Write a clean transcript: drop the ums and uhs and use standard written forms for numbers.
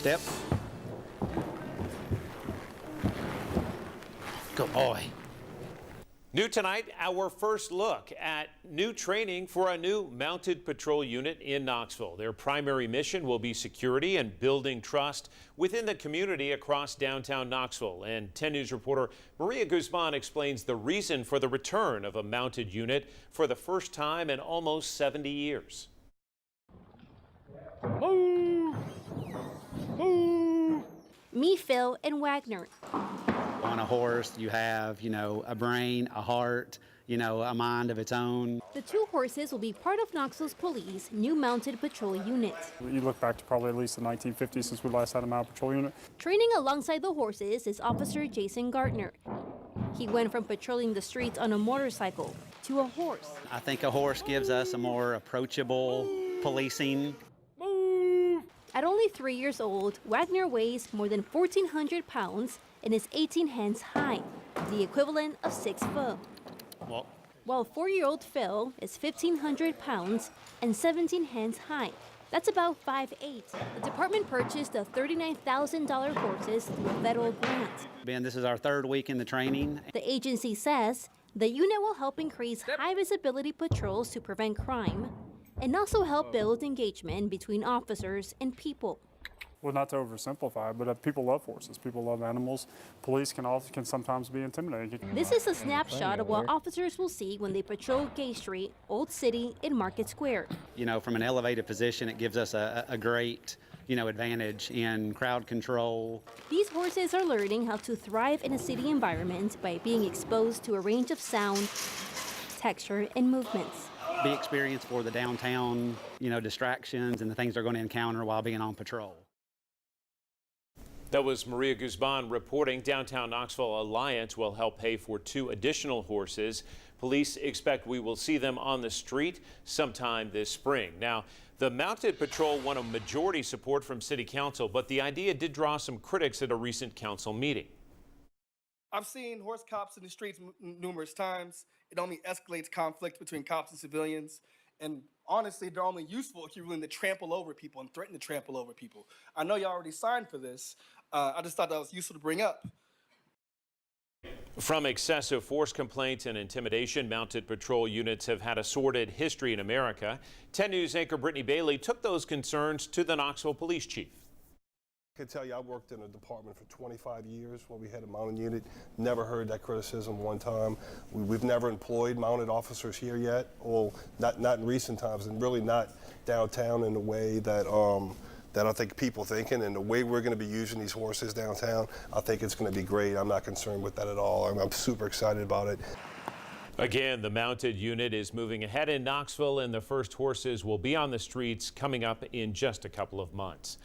Step. Good boy. New tonight, our first look at new training for a new mounted patrol unit in Knoxville. Their primary mission will be security and building trust within the community across downtown Knoxville. And 10 News reporter Maria Guzman explains the reason for the return of a mounted unit for the first time in almost 70 years. Meet Phil and Wagonner. On a horse, you have, a brain, a heart, a mind of its own. The two horses will be part of Knoxville's police new mounted patrol unit. You look back to probably at least the 1950s since we last had a mounted patrol unit. Training alongside the horses is Officer Jason Gardner. He went from patrolling the streets on a motorcycle to a horse. I think a horse gives us a more approachable policing. At only 3 years old, Wagonner weighs more than 1,400 pounds and is 18 hands high, the equivalent of 6 foot. While 4-year-old Phil is 1,500 pounds and 17 hands high. That's about 5'8". The department purchased the $39,000 horses through a federal grant. Ben, this is our third week in the training. The agency says the unit will help increase high-visibility patrols to prevent crime and also help build engagement between officers and people. Well, not to oversimplify, but people love horses. People love animals. Police can sometimes be intimidating. This is a snapshot of what officers will see when they patrol Gay Street, Old City, and Market Square. From an elevated position, it gives us a great, advantage in crowd control. These horses are learning how to thrive in a city environment by being exposed to a range of sound, texture, and movements. Be experienced for the downtown, distractions and the things they're going to encounter while being on patrol. That was Maria Guzman reporting. Downtown Knoxville Alliance will help pay for 2 additional horses. Police expect we will see them on the street sometime this spring. Now, the mounted patrol won a majority support from City Council, but the idea did draw some critics at a recent council meeting. I've seen horse cops in the streets numerous times. It only escalates conflict between cops and civilians. And honestly, they're only useful if you're willing to trample over people and threaten to trample over people. I know you already signed for this. I just thought that was useful to bring up. From excessive force complaints and intimidation, mounted patrol units have had a sordid history in America. 10 News anchor Brittany Bailey took those concerns to the Knoxville police chief. I can tell you I worked in a department for 25 years when we had a mounted unit. Never heard that criticism one time. We've never employed mounted officers here yet. Well, not in recent times, and really not downtown in the way that that I think people thinking, and the way we're going to be using these horses downtown, I think it's going to be great. I'm not concerned with that at all. I'm super excited about it. Again, the mounted unit is moving ahead in Knoxville, and the first horses will be on the streets coming up in just a couple of months.